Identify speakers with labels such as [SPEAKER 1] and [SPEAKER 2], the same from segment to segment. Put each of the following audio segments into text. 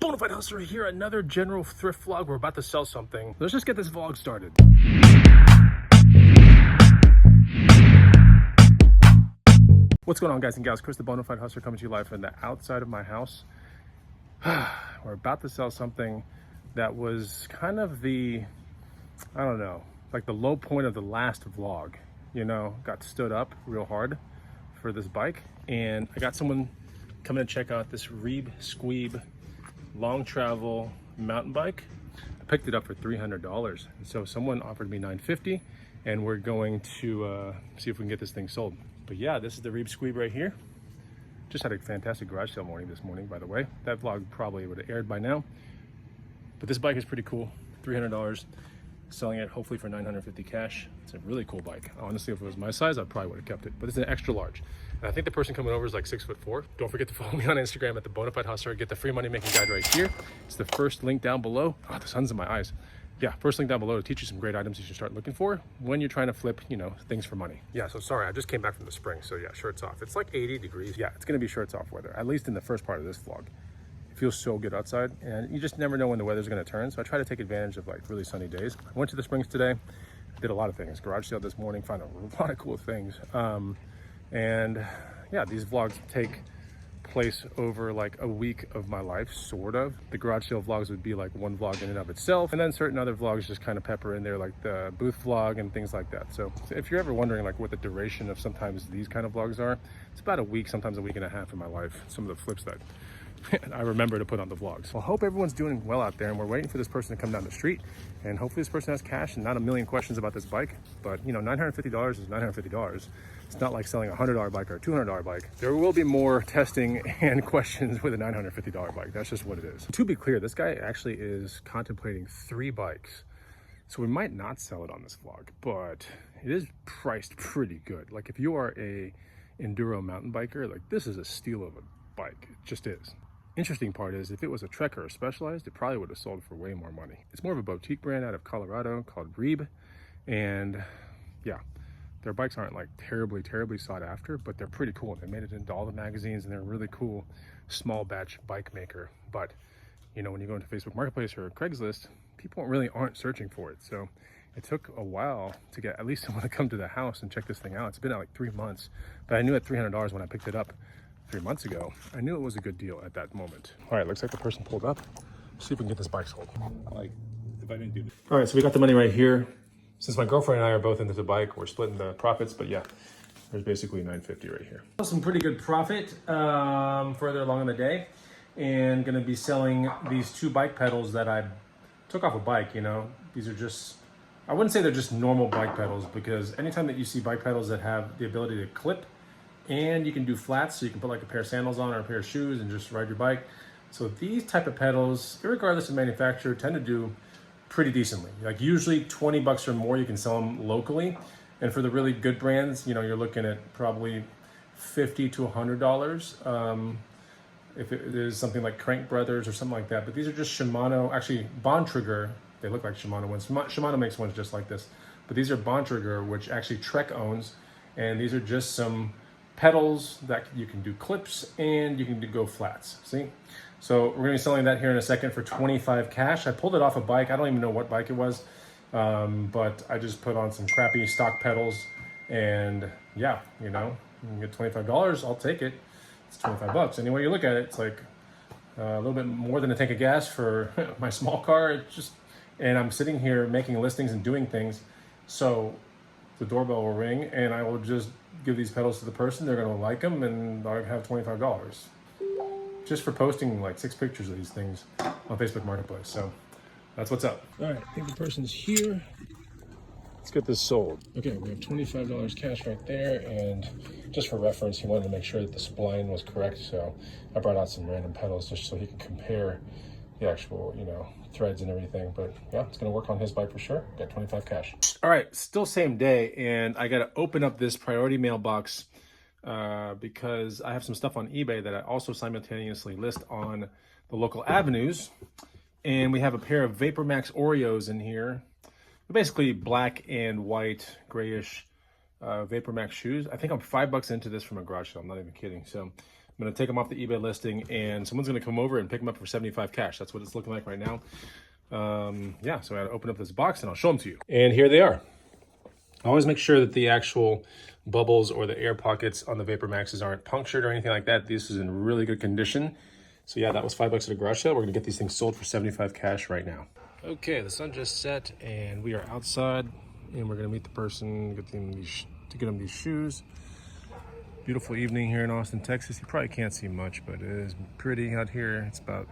[SPEAKER 1] Bonafide Hustler here, another general thrift vlog. We're about to sell something. Let's just get this vlog started. What's going on, guys and gals? Chris the Bonafide Hustler coming to you live from the outside of my house. We're about to sell something that was kind of the, I don't know, like the low point of the last vlog. You know, got stood up real hard for this bike, and I got someone coming to check out this Reeb Squeeb long travel mountain bike. I picked it up for $300, so someone offered me $950, and we're going to see if we can get this thing sold. But yeah, this is the Reeb Squeeb right here. Just had a fantastic garage sale morning this morning, by the way. That vlog probably would have aired by now, but this bike is pretty cool. $300, selling it hopefully for $950 cash. It's a really cool bike. Honestly, if it was my size, I probably would have kept it, but it's an extra large. And I think the person coming over is like 6'4". Don't forget to follow me on Instagram at the Bonafide Hustler. Get the free money making guide right here. It's the first link down below. Oh, the sun's in my eyes. Yeah, first link down below to teach you some great items you should start looking for when you're trying to flip, you know, things for money. Yeah, so sorry, I just came back from the spring, so yeah, shirts off. It's like 80 degrees. Yeah, it's gonna be shirts off weather, at least in the first part of this vlog. It feels so good outside, and you just never know when the weather's gonna turn, so I try to take advantage of like really sunny days. I went to the Springs today, did a lot of things. Garage sale this morning, found a lot of cool things. And yeah, these vlogs take place over like a week of my life, sort of. The garage sale vlogs would be like one vlog in and of itself, and then certain other vlogs just kind of pepper in there, like the booth vlog and things like that. So if you're ever wondering like what the duration of sometimes these kind of vlogs are, it's about a week, sometimes a week and a half in my life. Some of the flips that I remember to put on the vlogs. Well, I hope everyone's doing well out there, and we're waiting for this person to come down the street, and hopefully this person has cash and not a million questions about this bike. But you know, $950 is $950. It's not like selling a $100 bike or a $200 bike. There will be more testing and questions with a $950 bike. That's just what it is. To be clear, this guy actually is contemplating 3 bikes. So we might not sell it on this vlog, but it is priced pretty good. Like if you are a enduro mountain biker, like this is a steal of a bike. It just is. Interesting part is if it was a Trek or a Specialized, it probably would have sold for way more money. It's more of a boutique brand out of Colorado called Reeb, and yeah, their bikes aren't like terribly sought after, but they're pretty cool. They made it into all the magazines, and they're a really cool small batch bike maker. But you know, when you go into Facebook Marketplace or Craigslist, people really aren't searching for it. So it took a while to get at least someone to come to the house and check this thing out. It's been at like 3 months, but I knew at $300 when I picked it up 3 months ago, I knew it was a good deal at that moment. All right, looks like the person pulled up. Let's see if we can get this bike sold.
[SPEAKER 2] Like, if I didn't do this.
[SPEAKER 1] All right, so we got the money right here. Since my girlfriend and I are both into the bike, we're splitting the profits, but yeah, there's basically $950 right here. Some pretty good profit further along in the day, and gonna be selling these 2 bike pedals that I took off a bike. You know, these are just, I wouldn't say they're just normal bike pedals, because anytime that you see bike pedals that have the ability to clip, and you can do flats, so you can put like a pair of sandals on or a pair of shoes and just ride your bike. So these type of pedals, regardless of manufacturer, tend to do pretty decently. Like usually 20 bucks or more, you can sell them locally. And for the really good brands, you know, you're looking at probably $50 to $100. If it is something like Crank Brothers or something like that. But these are just Shimano, actually Bontrager. They look like Shimano ones. Shimano makes ones just like this. But these are Bontrager, which actually Trek owns. And these are just some pedals that you can do clips, and you can go flats. See? So we're gonna be selling that here in a second for $25 cash. I pulled it off a bike. I don't even know what bike it was, but I just put on some crappy stock pedals, and yeah, you know, you can get $25. I'll take it. It's 25 bucks. Any way you look at it, it's like a little bit more than a tank of gas for my small car. It's just, and I'm sitting here making listings and doing things. So the doorbell will ring, and I will just give these pedals to the person. They're gonna like them, and I have $25 just for posting like 6 pictures of these things on Facebook Marketplace. So that's what's up. All right, I think the person's here. Let's get this sold. Okay, we have $25 cash right there, and just for reference, he wanted to make sure that the spline was correct, so I brought out some random pedals just so he can compare the actual, you know, threads and everything. But yeah, it's gonna work on his bike for sure. Got 25 cash. All right, still same day, and I gotta open up this priority mailbox because I have some stuff on eBay that I also simultaneously list on the local avenues. And we have a pair of Vapor Max Oreos in here. They're basically black and white, grayish Vapor Max shoes. I think I'm $5 into this from a garage sale. I'm not even kidding. So I'm gonna take them off the eBay listing, and someone's gonna come over and pick them up for 75 cash. That's what it's looking like right now. Yeah, so I gotta open up this box and I'll show them to you. And here they are. Always make sure that the actual bubbles or the air pockets on the Vapor Maxes aren't punctured or anything like that. This is in really good condition. So yeah, that was $5 at a garage sale. We're gonna get these things sold for 75 cash right now. Okay, the sun just set and we are outside, and we're gonna meet the person, get them these shoes. Beautiful evening here in Austin, Texas. You probably can't see much, but it is pretty out here. It's about,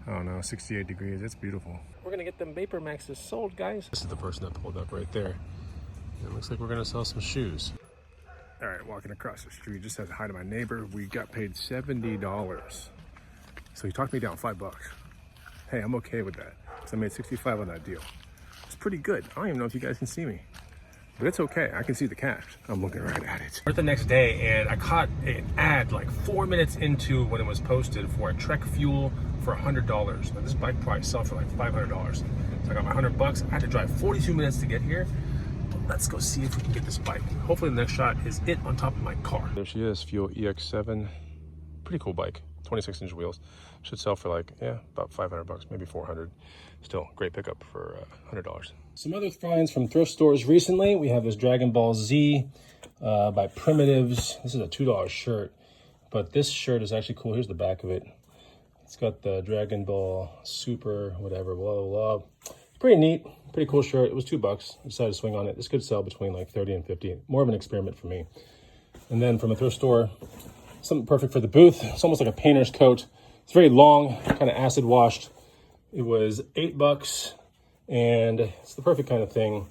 [SPEAKER 1] I don't know, 68 degrees. It's beautiful. We're gonna get them Vapor Maxes sold, guys. This is the person that pulled up right there. It looks like we're gonna sell some shoes. All right, walking across the street, just said hi to my neighbor. We got paid $70. So he talked me down $5. Hey, I'm okay with that, because I made 65 on that deal. It's pretty good. I don't even know if you guys can see me, but it's okay. I can see the cash. I'm looking right at it. We're the next day, and I caught an ad like 4 minutes into when it was posted for a Trek Fuel for $100. Now, this bike probably sell for like $500. So I got my $100. I had to drive 42 minutes to get here. But let's go see if we can get this bike. Hopefully the next shot is it on top of my car. There she is, Fuel EX7. Pretty cool bike. 26-inch wheels. Should sell for like, yeah, about $500, maybe 400. Still, great pickup for $100. Some other finds from thrift stores recently. We have this Dragon Ball Z by Primitives. This is a $2 shirt, but this shirt is actually cool. Here's the back of it. It's got the Dragon Ball Super, whatever, blah, blah, blah. It's pretty neat, pretty cool shirt. It was $2. I decided to swing on it. This could sell between like 30 and 50. More of an experiment for me. And then from a thrift store, something perfect for the booth. It's almost like a painter's coat. It's very long, kind of acid washed. It was $8, and it's the perfect kind of thing,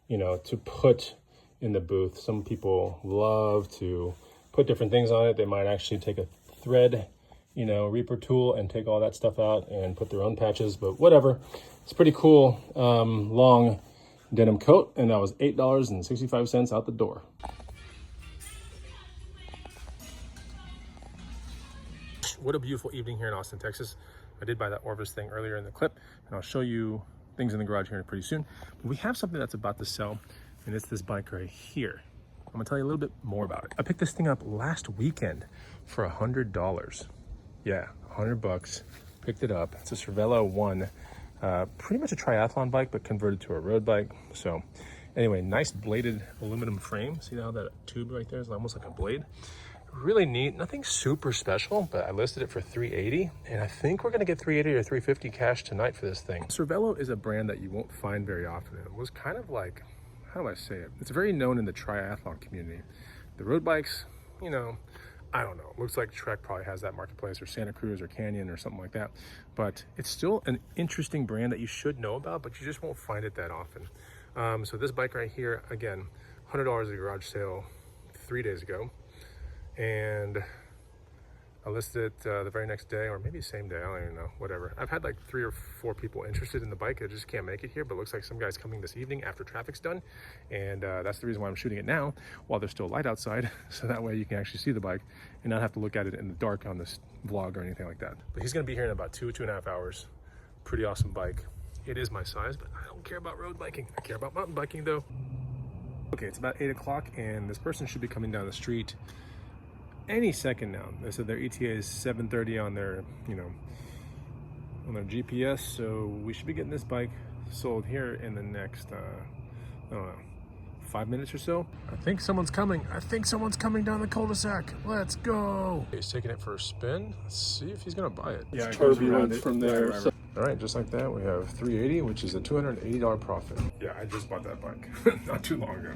[SPEAKER 1] you know, to put in the booth. Some people love to put different things on it. They might actually take a thread, you know, reaper tool and take all that stuff out and put their own patches, but whatever. It's pretty cool, long denim coat, and that was $8.65 out the door. What a beautiful evening here in Austin, Texas. I did buy that Orvis thing earlier in the clip, and I'll show you things in the garage here pretty soon. But we have something that's about to sell, and it's this bike right here. I'm gonna tell you a little bit more about it. I picked this thing up last weekend for $100. Yeah, $100, picked it up. It's a Cervélo 1, pretty much a triathlon bike, but converted to a road bike. So anyway, nice bladed aluminum frame. See how that tube right there is almost like a blade? Really neat, nothing super special, but I listed it for $380, and I think we're gonna get $380 or $350 cash tonight for this thing. Cervélo is a brand that you won't find very often. It was kind of like, how do I say it? It's very known in the triathlon community. The road bikes, you know, I don't know. It looks like Trek probably has that marketplace, or Santa Cruz or Canyon or something like that. But it's still an interesting brand that you should know about, but you just won't find it that often. So this bike right here, again, $100 at a garage sale 3 days ago. And I listed it the very next day, or maybe same day, I don't even know, whatever. I've had like 3 or 4 people interested in the bike. I just can't make it here, but it looks like some guy's coming this evening after traffic's done. And that's the reason why I'm shooting it now while there's still light outside, so that way you can actually see the bike and not have to look at it in the dark on this vlog or anything like that. But he's gonna be here in about 2.5 hours. Pretty awesome bike. It is my size, but I don't care about road biking. I care about mountain biking though. Okay, it's about 8 o'clock, and this person should be coming down the street any second now. They said their ETA is 7:30 on their, you know, on their GPS, so we should be getting this bike sold here in the next, I don't know, 5 minutes or so. I think someone's coming. I think someone's coming down the cul-de-sac. Let's go. He's taking it for a spin. Let's see if he's gonna buy it.
[SPEAKER 2] Yeah,
[SPEAKER 1] it's
[SPEAKER 2] turbulent from there.
[SPEAKER 1] Right. All right, just like that, we have $380, which is a $280 profit. Yeah, I just bought that bike not too long ago.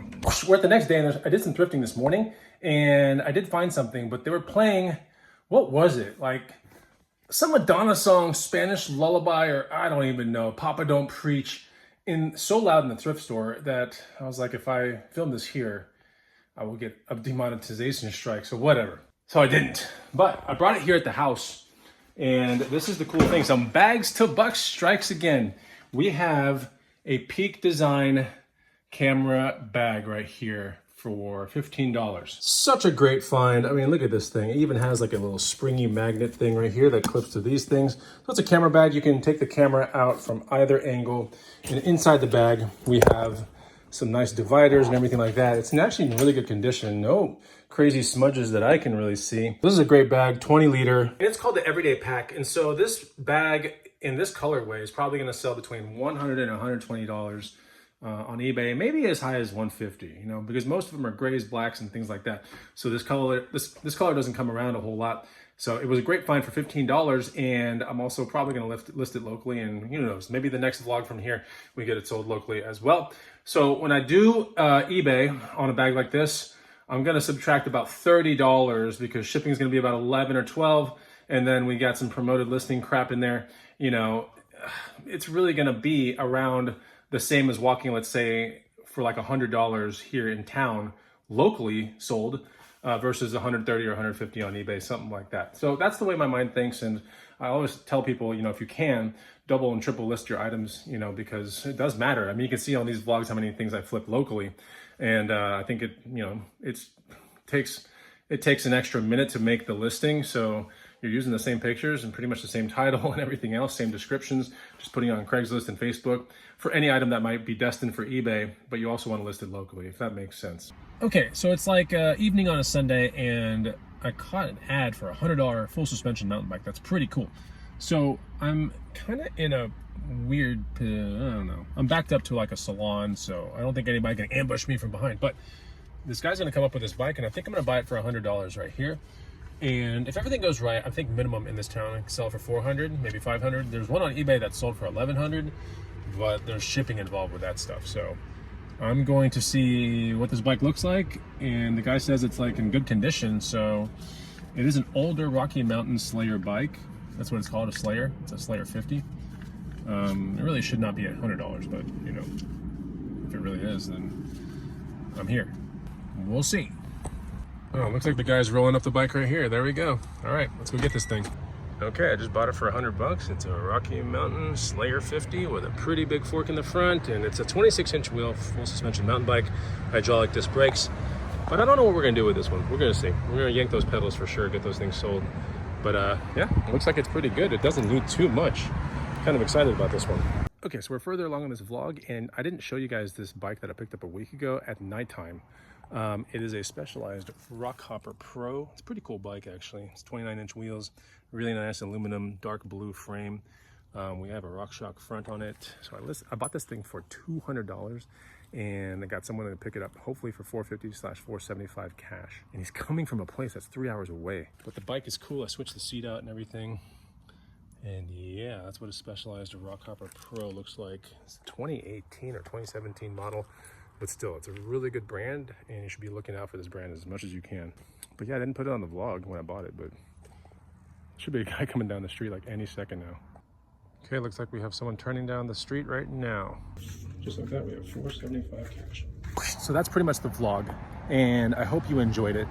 [SPEAKER 1] We're at the next day, and I did some thrifting this morning, and I did find something, but they were playing, what was it? Like some Madonna song, Spanish lullaby, or I don't even know, Papa Don't Preach, so loud in the thrift store that I was like, if I film this here, I will get a demonetization strike, so whatever. So I didn't, but I brought it here at the house. And this is the cool thing. Some bags to bucks strikes again. We have a Peak Design camera bag right here for $15. Such a great find. I mean, look at this thing. It even has like a little springy magnet thing right here that clips to these things. So it's a camera bag. You can take the camera out from either angle. And inside the bag, we have some nice dividers and everything like that. It's actually in really good condition. No crazy smudges that I can really see. This is a great bag, 20 liter. And it's called the Everyday Pack. And so this bag in this colorway is probably gonna sell between $100 and $120 on eBay, maybe as high as $150, you know, because most of them are grays, blacks, and things like that. So this color doesn't come around a whole lot. So it was a great find for $15, and I'm also probably going to list it locally, and who knows, maybe the next vlog from here, we get it sold locally as well. So when I do eBay on a bag like this, I'm going to subtract about $30 because shipping is going to be about 11 or 12, and then we got some promoted listing crap in there. You know, it's really going to be around the same as walking, let's say, for like $100 here in town, locally sold, versus 130 or 150 on eBay, something like that. So that's the way my mind thinks. And I always tell people, you know, if you can, double and triple list your items, you know, because it does matter. I mean, you can see on these vlogs how many things I flip locally. And I think it, you know, it takes an extra minute to make the listing. So you're using the same pictures and pretty much the same title and everything else, same descriptions, just putting it on Craigslist and Facebook for any item that might be destined for eBay, but you also want to list it locally, if that makes sense. Okay, so it's like evening on a Sunday, and I caught an ad for a $100 full suspension mountain bike. That's pretty cool. So I'm kind of in a weird, I don't know. I'm backed up to like a salon, so I don't think anybody can ambush me from behind, but this guy's gonna come up with this bike, and I think I'm gonna buy it for $100 right here. And if everything goes right, I think minimum in this town I can sell it for 400, maybe 500. There's one on eBay that's sold for 1,100, but there's shipping involved with that stuff. So I'm going to see what this bike looks like, and the guy says it's like in good condition. So it is an older Rocky Mountain Slayer bike. That's what it's called, a Slayer. It's a Slayer 50. It really should not be $100, but you know, if it really is, then I'm here. We'll see. Oh, looks like the guy's rolling up the bike right here. There we go. All right, let's go get this thing. Okay, I just bought it for $100. It's a Rocky Mountain Slayer 50 with a pretty big fork in the front, and it's a 26-inch wheel, full suspension mountain bike, hydraulic disc brakes. But I don't know what we're gonna do with this one. We're gonna see. We're gonna yank those pedals for sure, get those things sold. But yeah, it looks like it's pretty good. It doesn't need too much. Kind of excited about this one. Okay, so we're further along in this vlog, and I didn't show you guys this bike that I picked up a week ago at nighttime. It is a Specialized Rockhopper Pro. It's a pretty cool bike, actually. It's 29-inch wheels, really nice aluminum, dark blue frame. We have a RockShox front on it. So I bought this thing for $200, and I got someone to pick it up, hopefully for $450/$475 cash. And he's coming from a place that's 3 hours away. But the bike is cool. I switched the seat out and everything. And yeah, that's what a Specialized Rockhopper Pro looks like. It's a 2018 or 2017 model. But still, it's a really good brand, and you should be looking out for this brand as much as you can. But yeah, I didn't put it on the vlog when I bought it, but should be a guy coming down the street like any second now. Okay, looks like we have someone turning down the street right now. Just like that, we have $475 cash. So that's pretty much the vlog, and I hope you enjoyed it.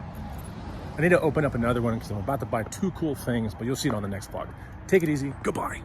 [SPEAKER 1] I need to open up another one because I'm about to buy 2 cool things, but you'll see it on the next vlog. Take it easy. Goodbye.